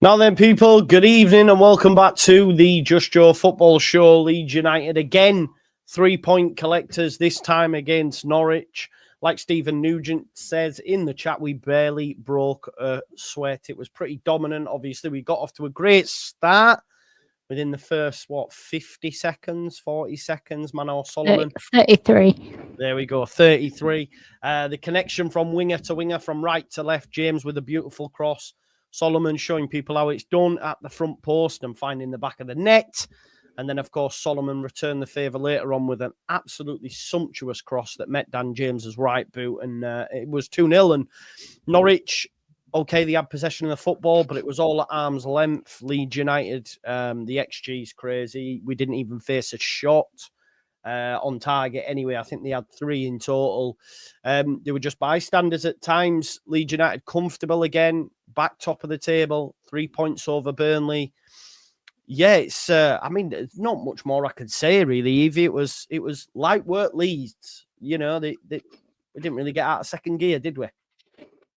Now then, people, good evening and welcome back to the Just Joe Football Show. Leeds United again, 3-point collectors, this time against Norwich. Like Stephen Nugent says in the chat, we barely broke a sweat. It was pretty dominant. Obviously, we got off to a great start within the first, 40 seconds, Manor Solomon. 33. There we go, 33. The connection from winger to winger, from right to left, James with a beautiful cross. Solomon showing people how it's done at the front post and finding the back of the net. And then, of course, Solomon returned the favour later on with an absolutely sumptuous cross that met Dan James's right boot. And it was 2-0. And Norwich, okay, they had possession of the football, but it was all at arm's length. Leeds United, the XG is crazy. We didn't even face a shot on target anyway. I think they had 3 in total. They were just bystanders at times. Leeds United comfortable again, back top of the table, 3 points over Burnley. Yeah, it's there's not much more I could say really, Evie. It was light work Leeds. You know, we didn't really get out of second gear, did we?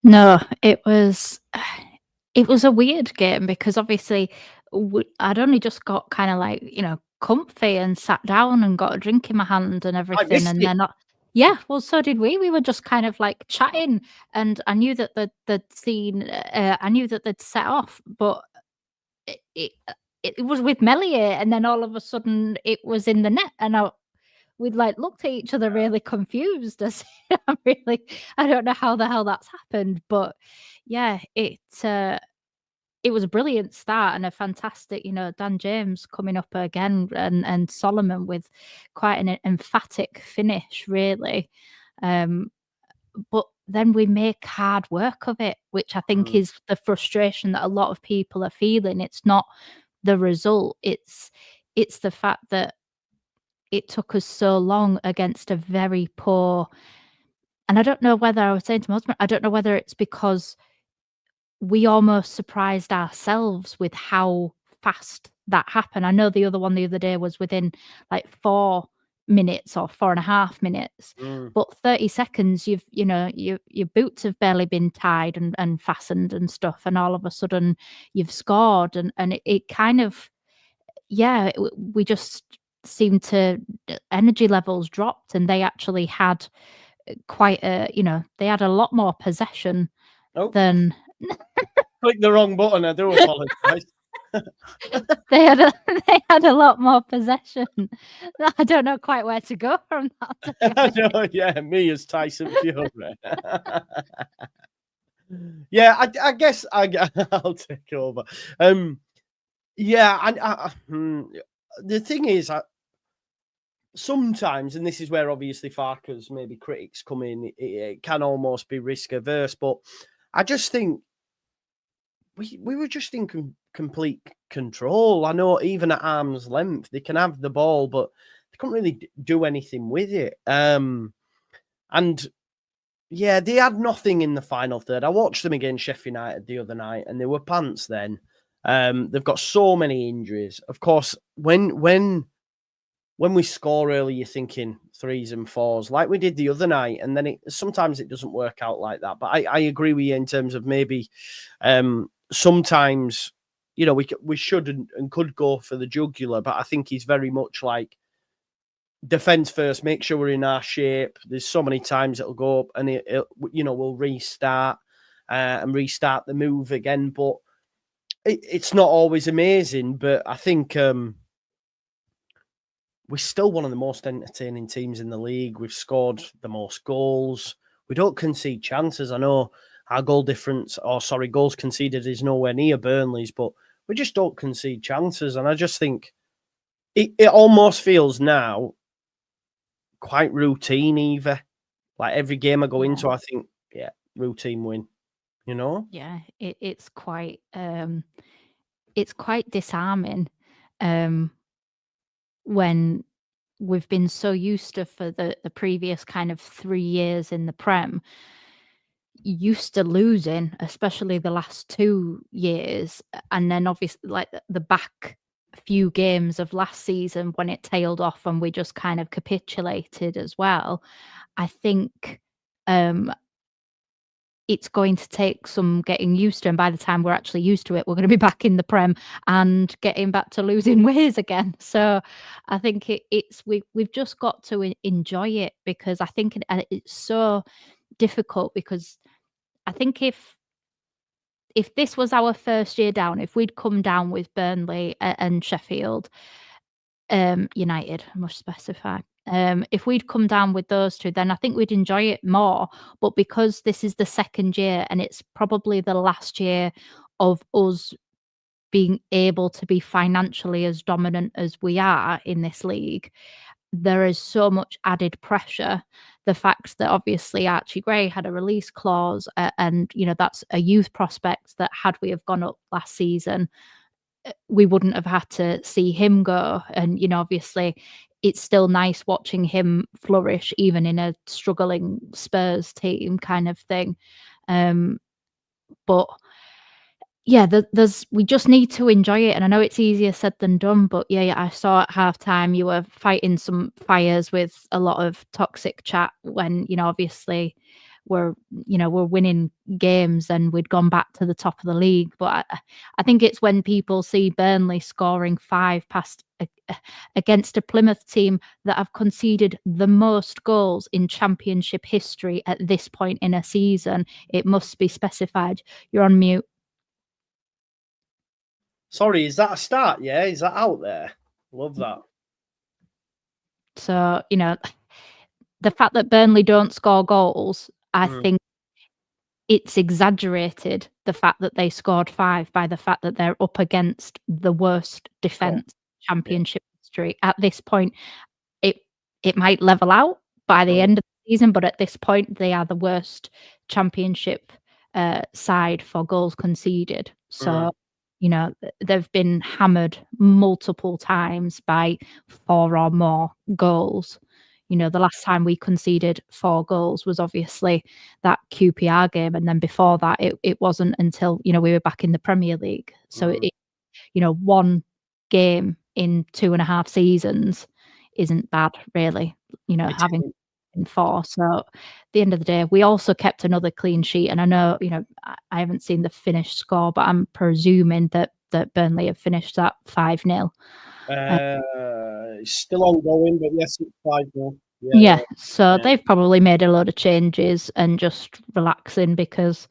No, it was a weird game because obviously I'd only just got kind of like, comfy and sat down and got a drink in my hand and everything. And then, yeah, well, so did we. We were just kind of like chatting, and I knew that they'd seen, I knew that they'd set off, but it was with Melier, and then all of a sudden it was in the net, and we'd like looked at each other really confused. As I don't know how the hell that's happened, but yeah, it was a brilliant start and a fantastic, Dan James coming up again and Solomon with quite an emphatic finish, really. But then we make hard work of it, which I think is the frustration that a lot of people are feeling. It's not the result. It's the fact that it took us so long against a very poor. And I don't know whether I was saying to my husband, I don't know whether it's because we almost surprised ourselves with how fast that happened. I know the other one the other day was within like 4 minutes or 4.5 minutes, but 30 seconds, your boots have barely been tied and fastened and stuff, and all of a sudden you've scored, and it kind of, yeah, we just seemed to, energy levels dropped, and they actually had quite a, they had a lot more possession than. Click the wrong button. I do apologise. They had a lot more possession. I don't know quite where to go from that. No, yeah, me as Tyson Fury. Yeah, I guess I'll take over. Yeah, the thing is, sometimes, and this is where obviously Farke's maybe critics come in, it can almost be risk averse, but I just think we were just in complete control. I know even at arm's length, they can have the ball, but they couldn't really do anything with it. And yeah, they had nothing in the final third. I watched them against Sheffield United the other night, and they were pants then. They've got so many injuries. Of course, when we score early, you're thinking 3s and 4s, like we did the other night, and then sometimes it doesn't work out like that. But I agree with you in terms of maybe sometimes, we should and could go for the jugular, but I think he's very much like defense first, make sure we're in our shape. There's so many times it'll go up and we'll restart and restart the move again, but it's not always amazing. But I think we're still one of the most entertaining teams in the league. We've scored the most goals. We don't concede chances. I know our goals conceded is nowhere near Burnley's, but we just don't concede chances. And I just think it almost feels now quite routine, Eva. Like every game I go into, I think, yeah, routine win, Yeah, it's quite disarming when we've been so used to, for the previous kind of 3 years in the Prem, used to losing, especially the last 2 years, and then obviously like the back few games of last season when it tailed off and we just kind of capitulated as well. I think it's going to take some getting used to, and by the time we're actually used to it, we're going to be back in the Prem and getting back to losing ways again. So I think we've just got to enjoy it, because I think it's so difficult, because I think if this was our first year down, if we'd come down with Burnley and Sheffield United, I must specify. If we'd come down with those two, then I think we'd enjoy it more. But because this is the second year, and it's probably the last year of us being able to be financially as dominant as we are in this league, there is so much added pressure. The fact that obviously Archie Gray had a release clause, and that's a youth prospect that, had we have gone up last season, we wouldn't have had to see him go. And obviously it's still nice watching him flourish even in a struggling Spurs team kind of thing. But yeah, we just need to enjoy it. And I know it's easier said than done, but yeah, I saw at halftime you were fighting some fires with a lot of toxic chat when, obviously we're winning games and we'd gone back to the top of the league. But I think it's when people see Burnley scoring 5 past against a Plymouth team that have conceded the most goals in Championship history at this point in a season. It must be specified. You're on mute. Sorry, is that a start? Yeah, is that out there? Love that. So, the fact that Burnley don't score goals, I think it's exaggerated, the fact that they scored 5, by the fact that they're up against the worst defence Championship history. At this point, it might level out by the end of the season, but at this point, they are the worst Championship side for goals conceded. So, they've been hammered multiple times by 4 or more goals. The last time we conceded 4 goals was obviously that QPR game, and then before that, it wasn't until we were back in the Premier League. So one game in 2.5 seasons isn't bad, really. Having 4. So at the end of the day, we also kept another clean sheet, and I know I haven't seen the finished score, but I'm presuming that Burnley have finished that 5-0. It's still ongoing, but yes, it's 5-0. Yeah, so they've probably made a load of changes and just relaxing, because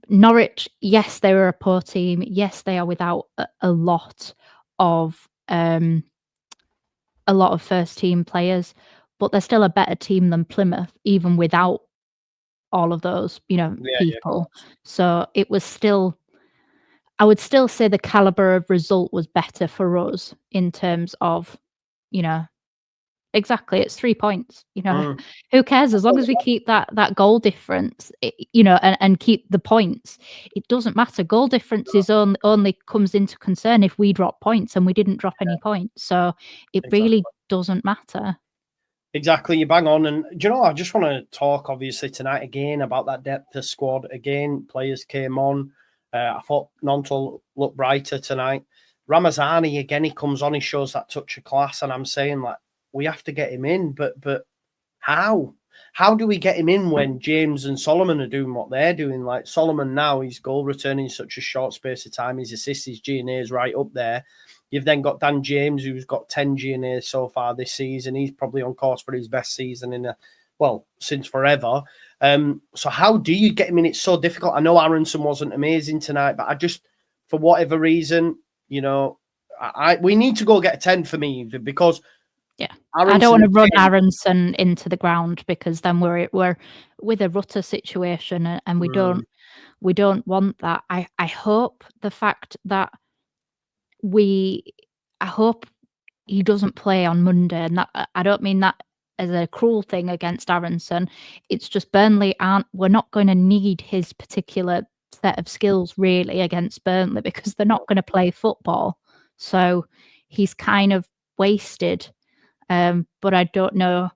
Norwich, yes, they were a poor team. Yes, they are without a lot of first team players, but they're still a better team than Plymouth, even without all of those, people. So it was still, I would still say the caliber of result was better for us in terms of, exactly, it's 3 points. Who cares, as long as we keep that goal difference, and keep the points. It doesn't matter. Goal difference is only comes into concern if we drop points, and we didn't drop any points, so it really doesn't matter. Exactly, you bang on. And do you know, I just want to talk obviously tonight again about that depth of squad. Again, players came on. I thought Nonto looked brighter tonight. Ramazani, again, he comes on, he shows that touch of class, and I'm saying, like, we have to get him in, but how? How do we get him in when James and Solomon are doing what they're doing? Like Solomon now, he's goal returning in such a short space of time. His assists, his G&A's right up there. You've then got Dan James, who's got 10 G&A's so far this season. He's probably on course for his best season since forever. So how do you get him in? It's so difficult. I know Aronson wasn't amazing tonight, but I just, for whatever reason, we need to go get a 10 for me, because I don't want to run Aronson into the ground, because then we're with a Rutter situation, and we don't want that. I hope the fact that I hope he doesn't play on Monday, and that I don't mean that as a cruel thing against Aronson. It's just Burnley we're not going to need his particular set of skills really against Burnley, because they're not going to play football. So he's kind of wasted. But I don't know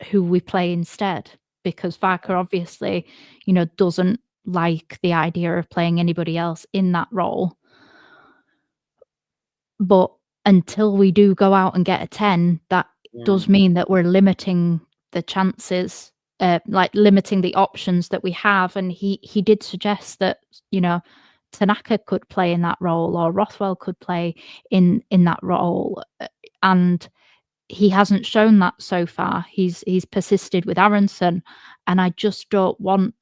who we play instead, because Farke obviously, doesn't like the idea of playing anybody else in that role. But until we do go out and get a 10, that does mean that we're limiting the chances like limiting the options that we have. And he did suggest that, you know, Tanaka could play in that role, or Rothwell could play in that role, and he hasn't shown that so far. He's persisted with Aronson, and I just don't want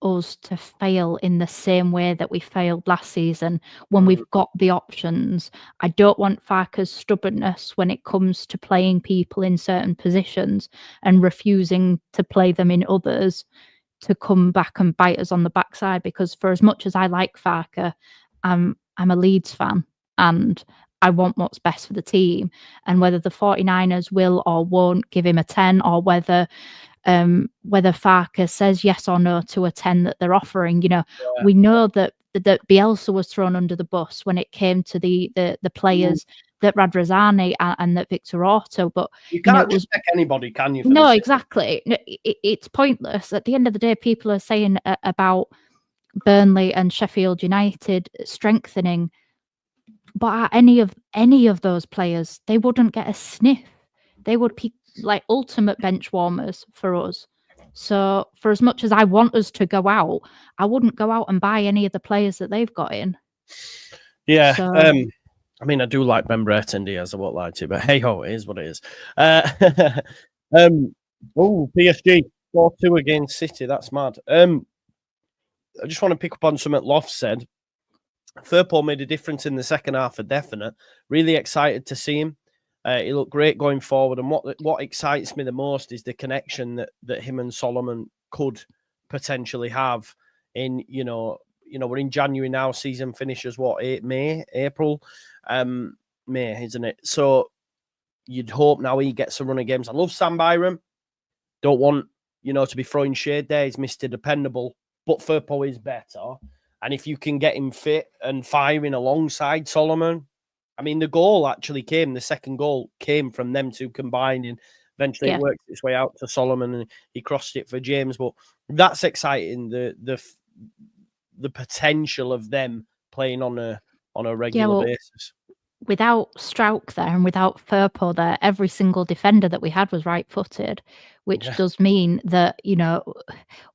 us to fail in the same way that we failed last season when we've got the options. I don't want Farke's stubbornness when it comes to playing people in certain positions and refusing to play them in others to come back and bite us on the backside. Because for as much as I like Farke, I'm a Leeds fan and I want what's best for the team. And whether the 49ers will or won't give him a 10, or whether Farke says yes or no to a 10 that they're offering, you know, we know that Bielsa was thrown under the bus when it came to the players that Radrazani and that Victor Orto, but you can't just pick anybody, can you? No, exactly. It's pointless. At the end of the day, people are saying about Burnley and Sheffield United strengthening, but are any of those players, they wouldn't get a sniff. They would be like ultimate bench warmers for us. So for as much as I want us to go out, I wouldn't go out and buy any of the players that they've got in. Yeah. So, I mean, I do like Ben Brett and Diaz, I won't lie to you, but hey ho, it is what it is. PSG 4-2 against City. That's mad. I just want to pick up on something Loft said. Firpo made a difference in the second half for definite. Really excited to see him. He looked great going forward. And what excites me the most is the connection that him and Solomon could potentially have in, you know, we're in January now. Season finishes April, May, isn't it? So you'd hope now he gets a run of games. I love Sam Byram. Don't want, to be throwing shade there. He's Mr. Dependable, but Firpo is better. And if you can get him fit and firing alongside Solomon, I mean, the second goal came from them two combining. Eventually it worked its way out to Solomon and he crossed it for James. But that's exciting. The potential of them playing on a regular basis. Without Struijk there and without Firpo there, every single defender that we had was right-footed, which does mean that,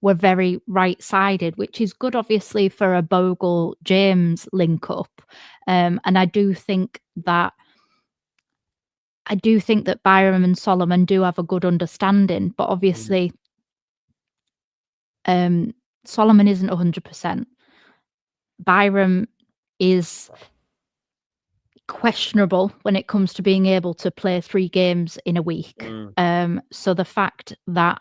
we're very right-sided, which is good, obviously, for a Bogle-James link-up. And I do think that Byram and Solomon do have a good understanding, but obviously Solomon isn't 100%. Byram is questionable when it comes to being able to play 3 games in a week. So the fact that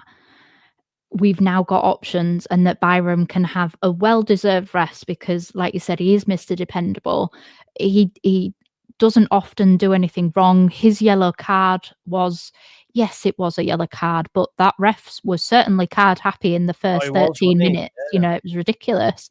we've now got options and that Byram can have a well-deserved rest because, like you said, he is Mr. Dependable. He doesn't often do anything wrong. His yellow card was, yes, it was a yellow card, but that ref was certainly card happy in the first 13 minutes. Yeah. It was ridiculous.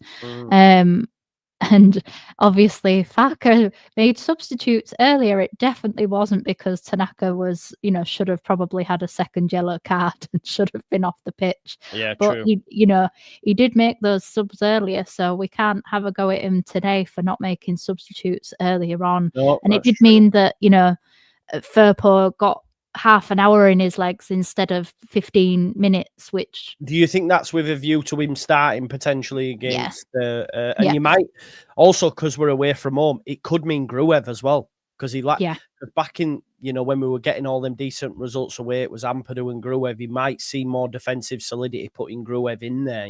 And obviously Farke made substitutes earlier. It definitely wasn't because Tanaka was, should have probably had a second yellow card and should have been off the pitch. Yeah, but true. He did make those subs earlier, so we can't have a go at him today for not making substitutes earlier on. No, and it did mean that, Firpo got half an hour in his legs instead of 15 minutes, which... Do you think that's with a view to him starting potentially against... And you might... Also, because we're away from home, it could mean Gruev as well. Because back in, when we were getting all them decent results away, it was Ampadu and Gruev. He might see more defensive solidity putting Gruev in there,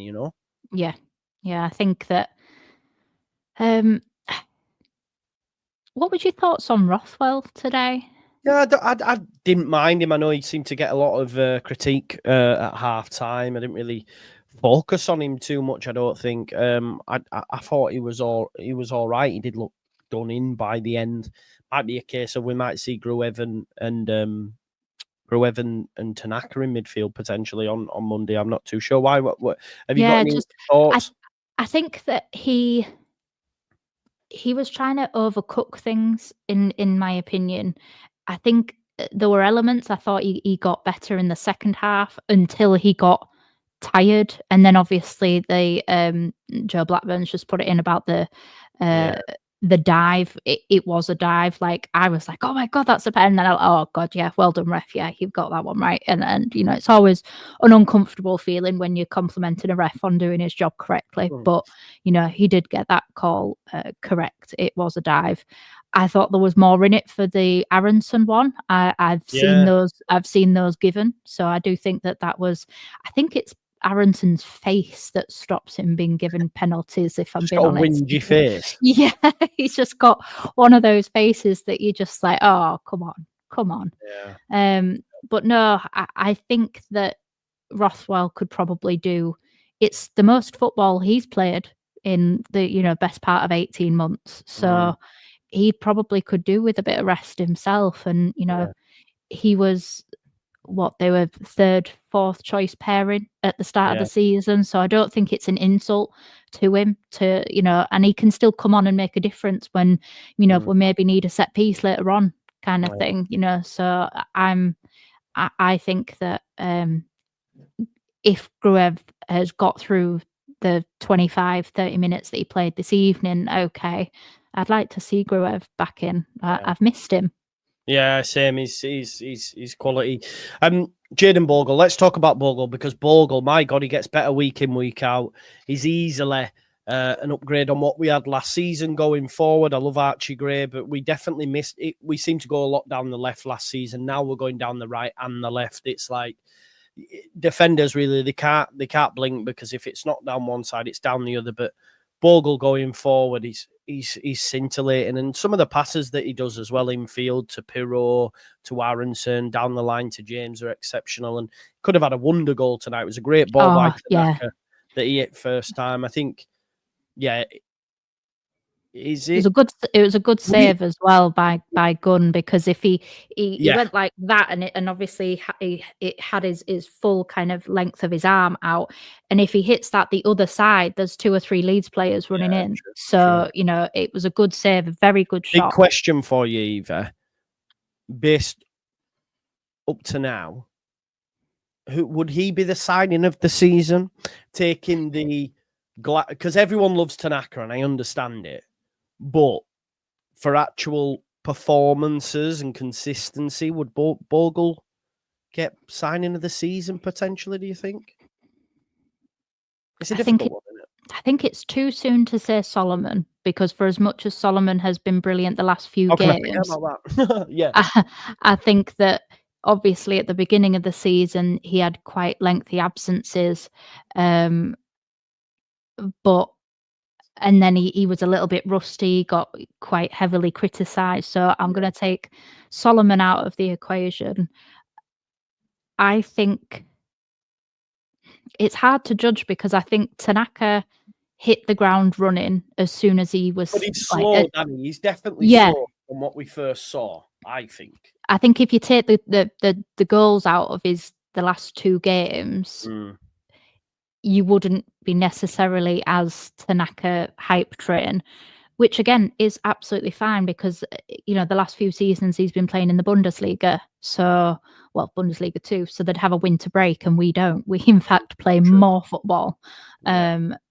Yeah. Yeah, I think that... What were your thoughts on Rothwell today? Yeah, I didn't mind him. I know he seemed to get a lot of critique at half time. I didn't really focus on him too much. I don't think. I thought he was all right. He did look done in by the end. Might be a case of we might see Gruev and Tanaka in midfield potentially on Monday. I'm not too sure why. What have you got any thoughts? I think that he was trying to overcook things. In my opinion. I think there were elements I thought he got better in the second half until he got tired. And then obviously Joe Blackburn's just put it in about the the dive, it was a dive. Like, I was like, oh my God, that's a pen. And then oh God, yeah, well done, ref. Yeah, you've got that one right. And you know, it's always an uncomfortable feeling when you're complimenting a ref on doing his job correctly. But, you know, he did get that call correct. It was a dive. I thought there was more in it for the Aronson one. I've seen those given. So I do think that was, I think it's Aronson's face that stops him being given penalties, if I'm being honest. Whingy face. Yeah, he's just got one of those faces that you're just like, oh, come on. Yeah. But no, I think that Rothwell could probably do. It's the most football he's played in the, you know, best part of 18 months. So he probably could do with a bit of rest himself. And, you know, he was they were third, fourth choice pairing at the start of the season. So I don't think it's an insult to him to, you know, and he can still come on and make a difference when, you know, we maybe need a set piece later on kind of thing, you know. So I think that if Gruev has got through the 25-30 minutes that he played this evening, okay, I'd like to see Gruev back in. I've missed him. Yeah, same. He's quality. Jayden Bogle. Let's talk about Bogle, because Bogle, my God, he gets better week in, week out. He's easily an upgrade on what we had last season going forward. I love Archie Gray, but we definitely missed it. We seem to go a lot down the left last season. Now we're going down the right and the left. It's like defenders really they can't blink, because if it's not down one side, it's down the other. But Bogle going forward, he's scintillating, and some of the passes that he does as well in field to Pirro, to Aronson, down the line to James are exceptional, and could have had a wonder goal tonight. It was a great ball by Tanaka that he hit first time. I think, it was a good save as well by Gunn, because if he went like that and obviously it had his full kind of length of his arm out, and if he hits that the other side, there's 2 or 3 Leeds players running in. True. You know, it was a good save, a very good shot. Big question for you, Eva. Based up to now, who would he be the signing of the season? Taking the because everyone loves Tanaka, and I understand it. But for actual performances and consistency, would Bogle get signing of the season potentially, do you think? It's a difficult one, isn't it? I think it's too soon to say Solomon, because for as much as Solomon has been brilliant the last few games, I think that obviously at the beginning of the season he had quite lengthy absences, but and then he was a little bit rusty, got quite heavily criticised. So I'm going to take Solomon out of the equation. I think it's hard to judge, because I think Tanaka hit the ground running as soon as he was. But he's slow, Danny. He's definitely slow from what we first saw, I think. I think if you take the goals out of the last 2 games, you wouldn't be necessarily as Tanaka hype train, which again is absolutely fine, because, you know, the last few seasons he's been playing in the Bundesliga. So, well, Bundesliga 2, so they'd have a winter break, and we don't. We in fact play more football.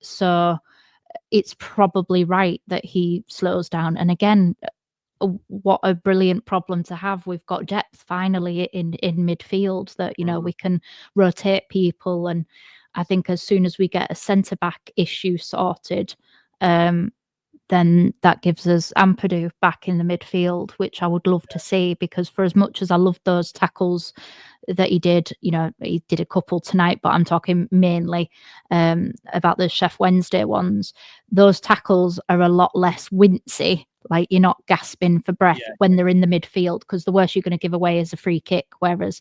So it's probably right that he slows down. And again, what a brilliant problem to have. We've got depth finally in midfield that, you know, we can rotate people. And I think as soon as we get a centre-back issue sorted, then that gives us Ampadu back in the midfield, which I would love to see, because for as much as I loved those tackles that he did, you know, he did a couple tonight, but I'm talking mainly about the Chef Wednesday ones. Those tackles are a lot less wincy. Like, you're not gasping for breath when they're in the midfield, because the worst you're going to give away is a free kick. Whereas,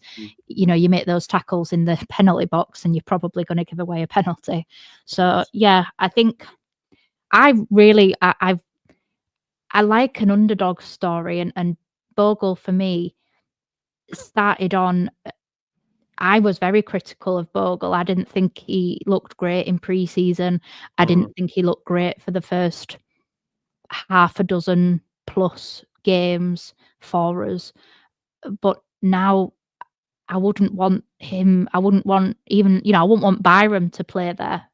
you know, you make those tackles in the penalty box and you're probably going to give away a penalty. So, yeah, I think I like an underdog story, and Bogle for me started on. I was very critical of Bogle. I didn't think he looked great in pre-season. I didn't think he looked great for the first half a dozen plus games for us. But now I wouldn't want him. I wouldn't want even, you know, I wouldn't want Byram to play there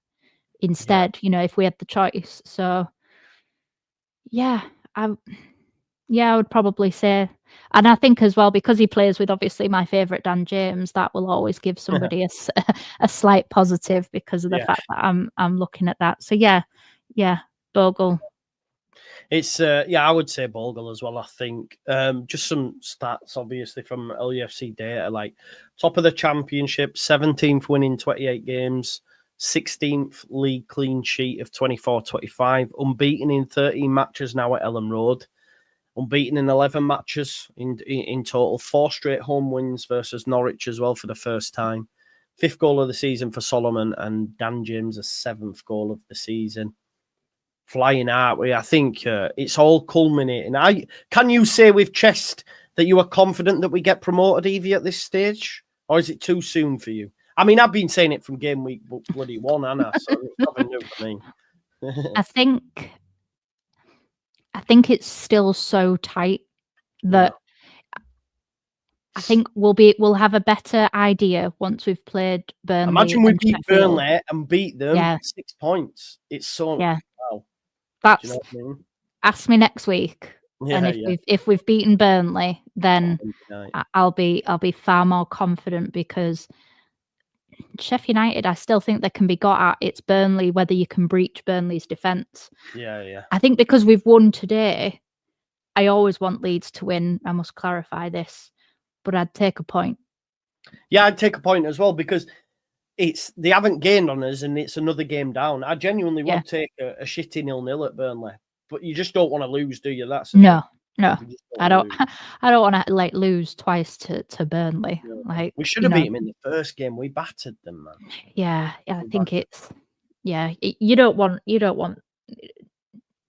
instead, you know, if we had the choice. So, yeah, Yeah, I would probably say, and I think as well, because he plays with obviously my favourite Dan James, that will always give somebody a slight positive because of the Yeah. fact that I'm looking at that. So yeah, Bogle. It's I would say Bogle as well. I think just some stats, obviously from LUFC data, like top of the championship, 17th win in 28 games, 16th league clean sheet of 24-25, unbeaten in 13 matches now at Ellen Road, unbeaten in 11 matches in total, 4 straight home wins versus Norwich as well for the first time. 5th goal of the season for Solomon, and Dan James a 7th goal of the season. Flying out. I think it's all culminating. Can you say with chest that you are confident that we get promoted, Evie, at this stage? Or is it too soon for you? I mean, I've been saying it from game week bloody 1, Anna, so it's nothing new for me. I think it's still so tight that I think we'll have a better idea once we've played Burnley. Imagine we beat Burnley and beat them 6 points. It's so wow. That's, do you know what I mean? Ask me next week. And if we've beaten Burnley, then I'll be far more confident, because Sheffield United, I still think they can be got at. It's Burnley, whether you can breach Burnley's defence. Yeah. I think because we've won today, I always want Leeds to win. I must clarify this, but I'd take a point. Yeah, I'd take a point as well, because they haven't gained on us and it's another game down. I genuinely would take a shitty 0-0 at Burnley, but you just don't want to lose, do you? That's no. I don't want to lose twice to Burnley. Yeah. Like, we should have beat them in the first game. We battered them, man. Yeah, I think it's you don't want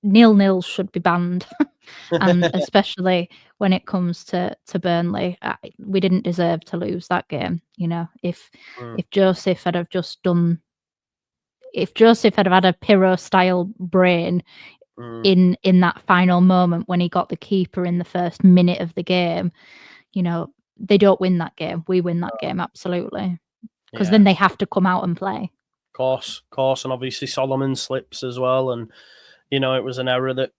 0-0 should be banned, and especially when it comes to Burnley, we didn't deserve to lose that game. If Joseph had have just done, if Joseph had have had a Pirro style brain in that final moment when he got the keeper in the first minute of the game, they don't win that game. We win that game, absolutely, because then they have to come out and play. Course, and obviously Solomon slips as well, and it was an error that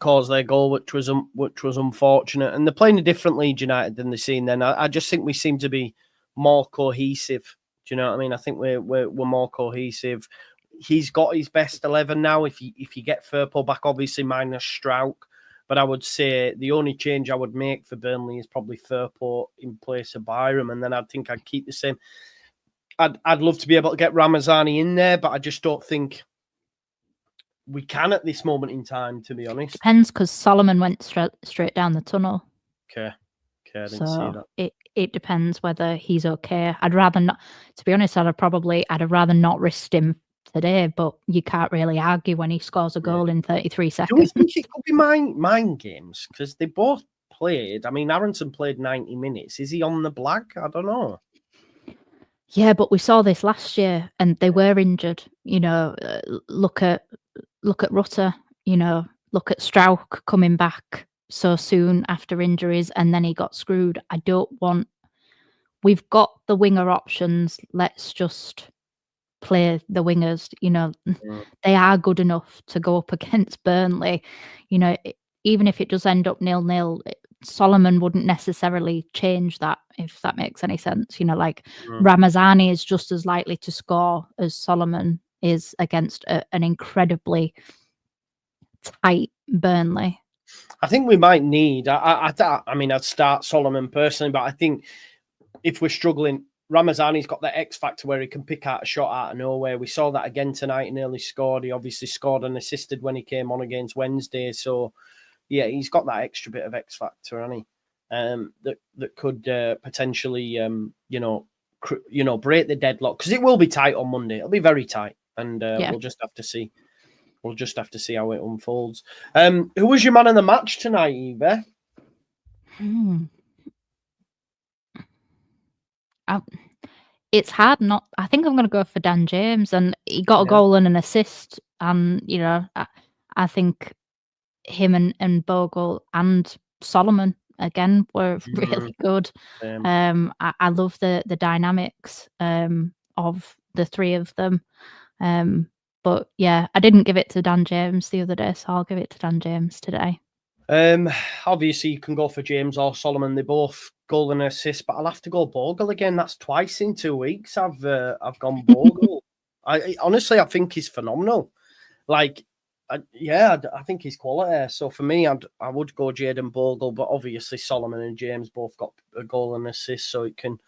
caused their goal, which was unfortunate. And they're playing a different Leeds United than they've seen. Then I just think we seem to be more cohesive. Do you know what I mean? I think we're more cohesive. He's got his best 11 now. If you get Firpo back, obviously minus Strauch, but I would say the only change I would make for Burnley is probably Firpo in place of Byram, and then I think I'd keep the same. I'd love to be able to get Ramazani in there, but I just don't think we can at this moment in time, to be honest. Depends, because Solomon went straight down the tunnel. Okay, I didn't see that. It depends whether he's okay. I'd rather not. To be honest, I'd have rather not risked him today, but you can't really argue when he scores a goal in 33 seconds. Do we think it could be mind games? Because they both played. I mean, Aronson played 90 minutes. Is he on the black? I don't know. Yeah, but we saw this last year, and they were injured. Look at Rutter. Look at Strauch coming back so soon after injuries, and then he got screwed. I don't want. We've got the winger options. Let's just play the wingers. They are good enough to go up against Burnley. Even if it does end up 0-0, Solomon wouldn't necessarily change that, if that makes any sense. Ramazani is just as likely to score as Solomon is against an incredibly tight Burnley. I think we might need. I mean, I'd start Solomon personally, but I think if we're struggling, Ramazani's got that X factor where he can pick out a shot out of nowhere. We saw that again tonight. He nearly scored. He obviously scored and assisted when he came on against Wednesday. So, yeah, he's got that extra bit of X factor, hasn't he? That could potentially, break the deadlock, because it will be tight on Monday. It'll be very tight, and we'll just have to see. We'll just have to see how it unfolds. Who was your man of the match tonight, Eva? It's hard not. I think I'm going to go for Dan James, and he got a goal and an assist. And I think him and Bogle and Solomon again were really good. I love the dynamics of the three of them. But yeah, I didn't give it to Dan James the other day, so I'll give it to Dan James today. Obviously you can go for James or Solomon. They both goal and assist, but I'll have to go Bogle again. That's twice in 2 weeks. I've gone Bogle. I honestly, I think he's phenomenal. Like, I think he's quality. So for me, I would go Jayden Bogle, but obviously Solomon and James both got a goal and assist, so it can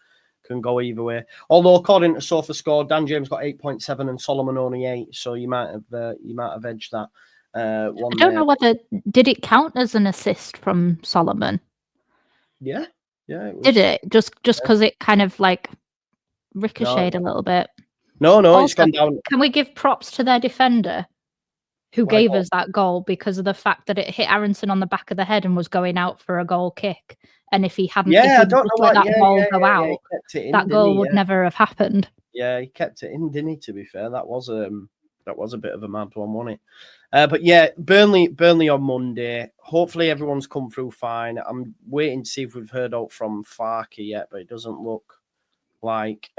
go either way. Although according to SofaScore, Dan James got 8.7 and Solomon only 8, so you might have edged that. I don't know whether did it count as an assist from Solomon. Yeah, it was, did it just because it kind of like ricocheted a little bit? No, also, it's gone down. Can we give props to their defender who gave us that goal because of the fact that it hit Aronson on the back of the head and was going out for a goal kick? And if he hadn't, let that ball go out, that goal would never have happened. Yeah, he kept it in, didn't he? To be fair, that was a bit of a mad one, wasn't it? But yeah, Burnley on Monday. Hopefully everyone's come through fine. I'm waiting to see if we've heard out from Farke yet, but it doesn't look like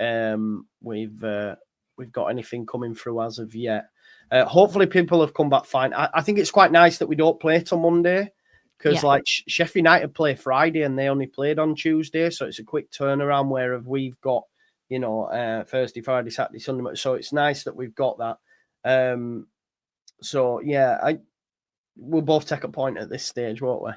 we've got anything coming through as of yet. Hopefully people have come back fine. I think it's quite nice that we don't play till Monday because like Sheffield United play Friday and they only played on Tuesday, so it's a quick turnaround. Where we've got Thursday, Friday, Saturday, Sunday, so it's nice that we've got that. So yeah, we'll both take a point at this stage, won't we?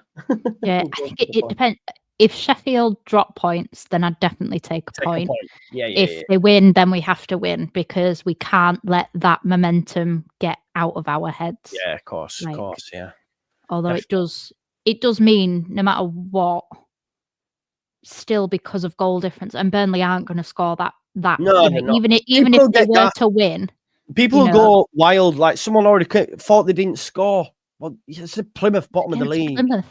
Yeah, I think it depends. If Sheffield drop points, then I'd definitely take a point. Yeah, if they win, then we have to win because we can't let that momentum get out of our heads. Yeah, of course, yeah. Although it does mean no matter what, still because of goal difference, and Burnley aren't going to score that. No, even if they were to win. People go wild, like someone already thought they didn't score. Well, it's the Plymouth bottom of the league. Plymouth,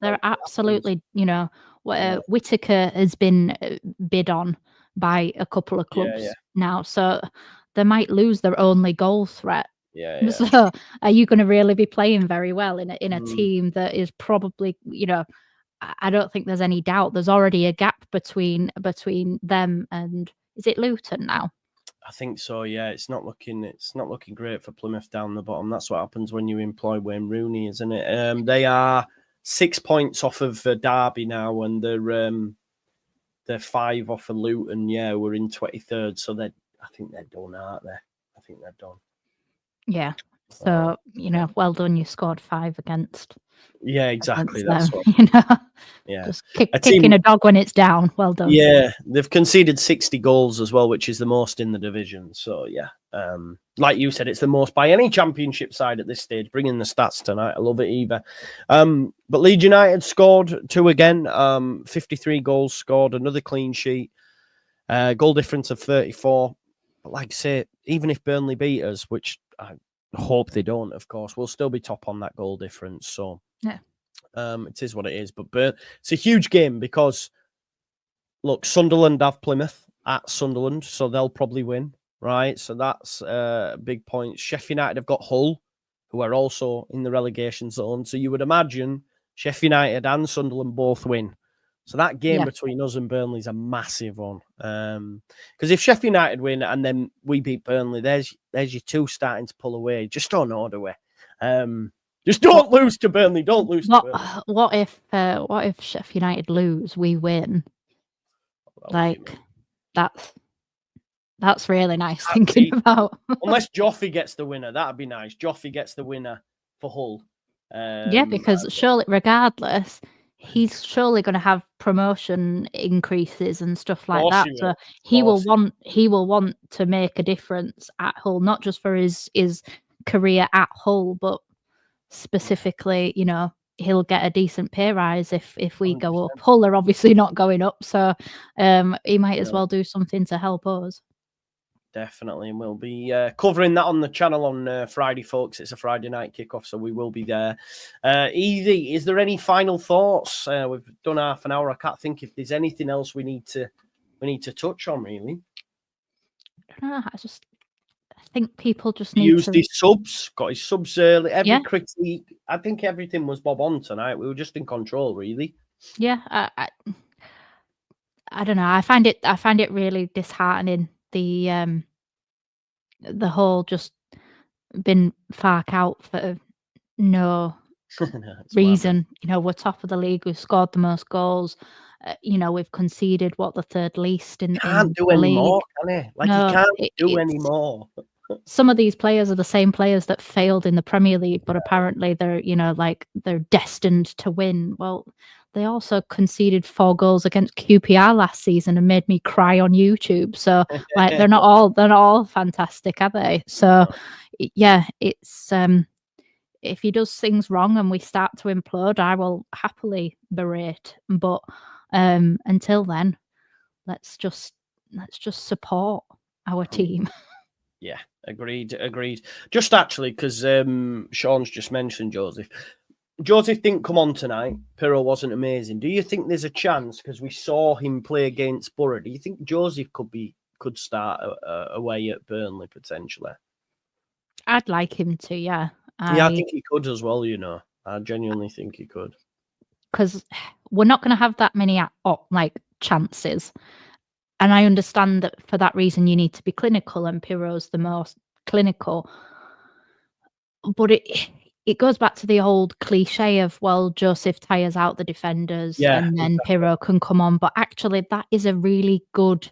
they're absolutely, Whittaker has been bid on by a couple of clubs now, so they might lose their only goal threat. Yeah. So, are you going to really be playing very well in a team that is probably, I don't think there's any doubt. There's already a gap between them and is it Luton now? I think so. Yeah, it's not looking great for Plymouth down the bottom. That's what happens when you employ Wayne Rooney, isn't it? They are 6 points off of Derby now, and they're 5 off of Luton. Yeah, we're in 23rd, so I think they're done, aren't they? I think they're done. Yeah. So well done. You scored 5 against. Yeah, exactly. That's them, what. Yeah, just kicking a dog when it's down. Well done. Yeah, they've conceded 60 goals as well, which is the most in the division. So yeah, like you said, it's the most by any championship side at this stage. Bringing the stats tonight, I love it, Eva. But Leeds United scored 2 again. 53 goals scored, another clean sheet, goal difference of 34. But like I say, even if Burnley beat us, which I hope they don't, of course, we'll still be top on that goal difference. So yeah. It is what it is, but it's a huge game because, look, Sunderland have Plymouth at Sunderland, so they'll probably win, right? So that's a big point. Sheffield United have got Hull, who are also in the relegation zone, so you would imagine Sheffield United and Sunderland both win. So that game between us and Burnley is a massive one. Because if Sheffield United win and then we beat Burnley, there's your 2 starting to pull away. Just don't know, do we? Just don't lose to Burnley. Don't lose to Burnley. What if Sheffield United lose, we win? That's really nice thinking about. Unless Joffrey gets the winner, that'd be nice. Joffrey gets the winner for Hull. Because surely, regardless, he's surely going to have promotion increases and stuff like that. So he will want to make a difference at Hull, not just for his career at Hull, but specifically, he'll get a decent pay rise if we 100%. Go up. Hull are obviously not going up, so he might as well do something to help us. Definitely, and we'll be covering that on the channel on Friday, folks. It's a Friday night kickoff, so we will be there. Easy, is there any final thoughts? We've done half an hour. I can't think if there's anything else we need to touch on, really. I think people just need used his subs, got his subs early. Every critique, I think everything was bob on tonight. We were just in control, really. Yeah, I don't know. I find it really disheartening. The whole just been Farke out for no reason. You know, we're top of the league. We've scored the most goals. You know, we've conceded the third least in Can't do the any league. more, can he? Like, No, he can't do any more. Some of these players are the same players that failed in the Premier League, but apparently they're, you know, like they're destined to win. Well, they also conceded 4 goals against QPR last season and made me cry on YouTube. So like they're not all fantastic, are they? So yeah, it's if he does things wrong and we start to implode, I will happily berate. But until then, let's just support our team. Yeah, agreed. Just actually, because Sean's just mentioned Joseph. Joseph didn't come on tonight. Pirro wasn't amazing. Do you think there's a chance, because we saw him play against Borough, do you think Joseph could start away at Burnley potentially? I'd like him to, yeah. Yeah, I think he could as well, you know. I genuinely think he could. Because we're not going to have that many chances. And I understand that for that reason you need to be clinical, and Pirro's the most clinical. But it goes back to the old cliche of, well, Joseph tires out the defenders and then exactly. Pirro can come on. But actually that is a really good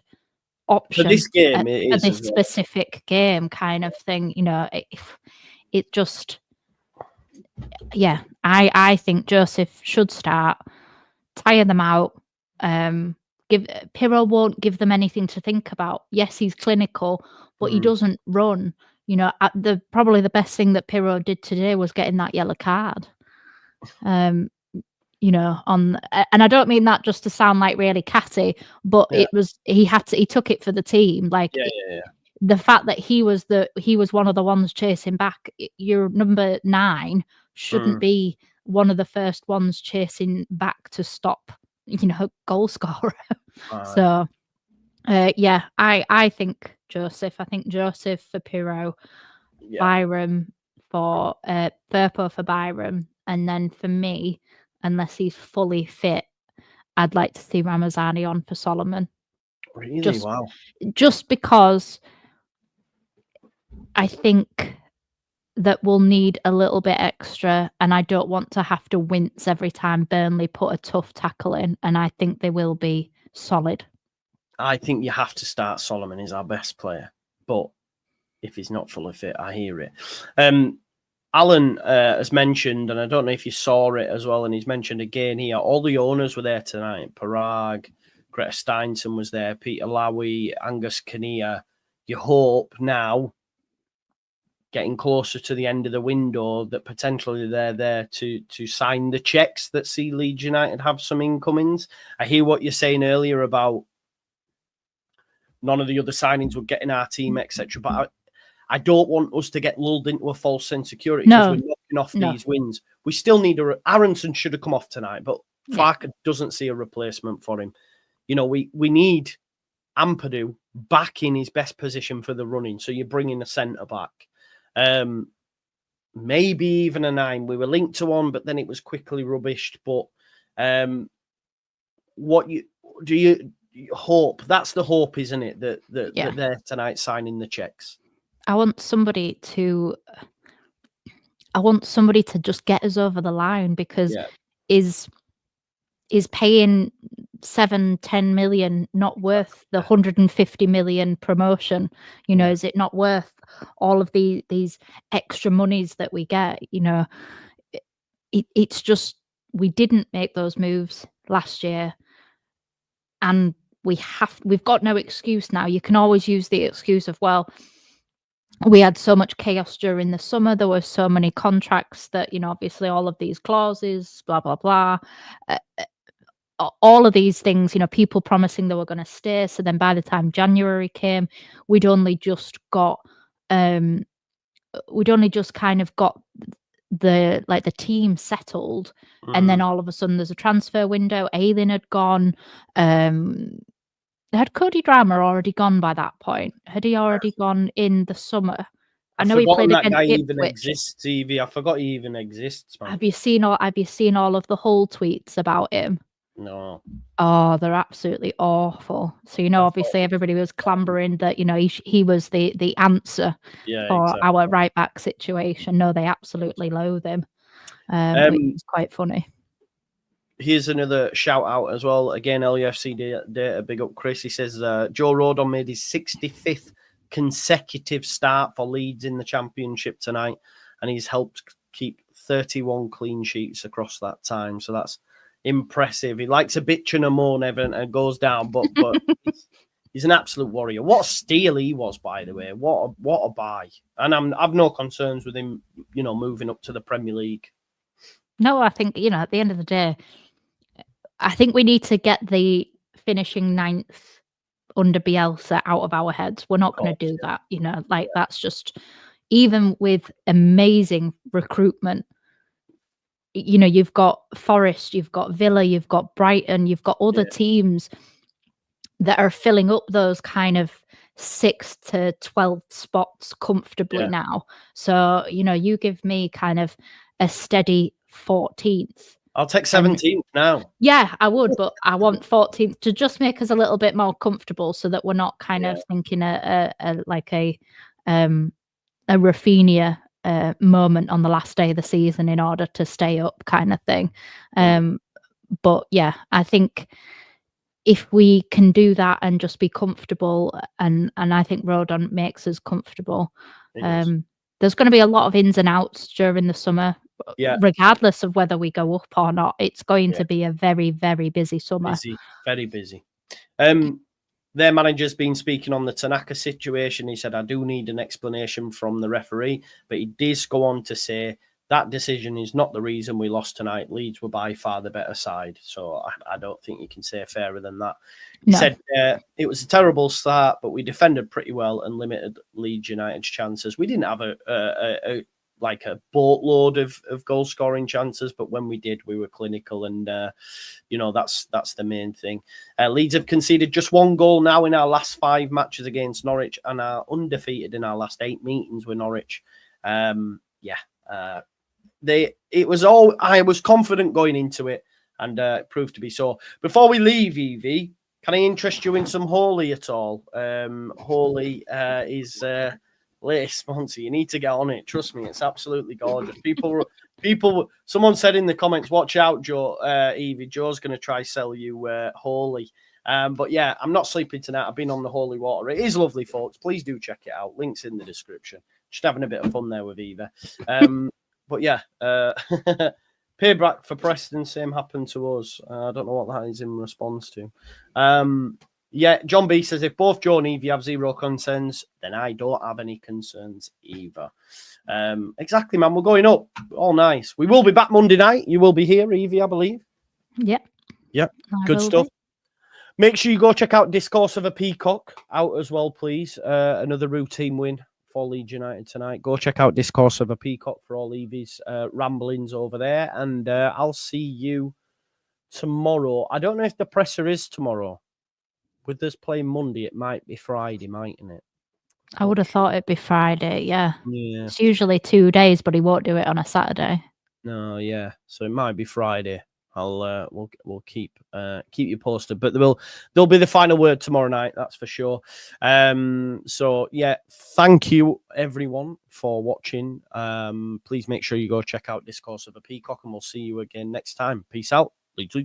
option for this game. For this specific game kind of thing. You know, it just... Yeah, I think Joseph should start, tire them out. Pirro won't give them anything to think about. Yes, he's clinical, but he doesn't run. You know, probably the best thing that Pirro did today was getting that yellow card. You know, and I don't mean that just to sound like really catty, but it was he took it for the team. Like the fact that he was one of the ones chasing back. Your number 9 shouldn't be one of the first ones chasing back to stop, you know, goal scorer. So yeah, I think Joseph. I think Joseph for Pirro, Byram for Firpo for Byram, and then for me, unless he's fully fit, I'd like to see Ramazani on for Solomon. Really? Wow. Just because I think that we'll need a little bit extra, and I don't want to have to wince every time Burnley put a tough tackle in, and I think they will be solid. I think you have to start Solomon. He's our best player, but if he's not fully fit, I hear it. Alan has mentioned, and I don't know if you saw it as well, and he's mentioned again here, all the owners were there tonight. Parag, Greta Steinson was there, Peter Lowy, Angus Kinnear. You hope now, getting closer to the end of the window, that potentially they're there to sign the checks that see Leeds United have some incomings. I hear what you're saying earlier about none of the other signings would get in our team, etc. But I don't want us to get lulled into a false sense of security because we're knocking off these wins. We still need Aronson should have come off tonight, but Farke doesn't see a replacement for him. You know, we need Ampadu back in his best position for the running. So you're bringing a centre back. Maybe even a 9. We were linked to one, but then it was quickly rubbished. But what do you hope? That's the hope, isn't it? That they're tonight signing the checks. I want somebody to just get us over the line, because is paying 7-10 million not worth the 150 million promotion? You know, is it not worth all of these extra monies that we get? You know, it's just, we didn't make those moves last year, and we've got no excuse now. You can always use the excuse of, well, we had so much chaos during the summer. There were so many contracts that, you know, obviously all of these clauses, blah, blah, blah. All of these things, you know, people promising they were going to stay. So then by the time January came, we'd only just kind of got the team settled. And then all of a sudden there's a transfer window. Aylin had gone. Had Cody Drama already gone by that point? Had he already gone in the summer? I know he played against Ipswich. Even exists, Evie. I forgot he even exists, man. Have you seen all of the Hull tweets about him? No. Oh, they're absolutely awful. So, obviously everybody was clambering that, he was the answer for exactly. our right back situation. No, they absolutely loathe him, which is quite funny. Here's another shout out as well. Again, LUFC data, big up Chris. He says Joe Rodon made his 65th consecutive start for Leeds in the Championship tonight, and he's helped keep 31 clean sheets across that time. So that's impressive. He likes a bitch and a moan, Evan, and goes down, but he's an absolute warrior. What a steal he was, by the way. What a buy. And I've no concerns with him, moving up to the Premier League. No, I think, at the end of the day, I think we need to get the finishing 9th under Bielsa out of our heads. We're not going to do that, that's just, even with amazing recruitment, you've got Forest, you've got Villa, you've got Brighton, you've got other teams that are filling up those kind of 6th to 12th spots comfortably now. So, you give me kind of a steady 14th. I'll take 17th now. Yeah, I would, but I want 14th to just make us a little bit more comfortable, so that we're not kind of thinking a Rafinha moment on the last day of the season in order to stay up, kind of thing. But yeah, I think if we can do that and just be comfortable, and I think Rodon makes us comfortable. There's going to be a lot of ins and outs during the summer. Regardless of whether we go up or not, it's going to be a very, very busy summer. Very busy. Their manager's been speaking on the Tanaka situation. He said, I do need an explanation from the referee, but he did go on to say that decision is not the reason we lost tonight. Leeds were by far the better side. So I don't think you can say fairer than that. He said it was a terrible start, but we defended pretty well and limited Leeds United's chances. We didn't have a boatload of goal scoring chances, but when we did, we were clinical, and that's the main thing. Leeds have conceded just 1 goal now in our last 5 matches against Norwich, and are undefeated in our last 8 meetings with Norwich. I was confident going into it, and it proved to be so. Before we leave, Evie, can I interest you in some Holy at all? Holy is latest sponsor. You need to get on it. Trust me, it's absolutely gorgeous. People. Someone said in the comments, "Watch out, Joe, Evie. Joe's going to try sell you Holy." But yeah, I'm not sleeping tonight. I've been on the Holy Water. It is lovely, folks. Please do check it out. Links in the description. Just having a bit of fun there with Eva. But yeah, payback for Preston. Same happened to us. I don't know what that is in response to. Yeah, John B says, if both Joe and Evie have 0 concerns, then I don't have any concerns either. Exactly, man. We're going up. All nice. We will be back Monday night. You will be here, Evie, I believe. Yep. Good stuff. Make sure you go check out Discourse of a Peacock out as well, please. Another routine win for Leeds United tonight. Go check out Discourse of a Peacock for all Evie's ramblings over there. And I'll see you tomorrow. I don't know if the presser is tomorrow. With us playing Monday, it might be Friday, mightn't it? I would have thought it'd be Friday, yeah. It's usually 2 days, but he won't do it on a Saturday. No, yeah. So it might be Friday. We'll keep you posted. But there'll be the final word tomorrow night, that's for sure. So yeah, thank you everyone for watching. Please make sure you go check out Discourse of a Peacock, and we'll see you again next time. Peace out. Leeds.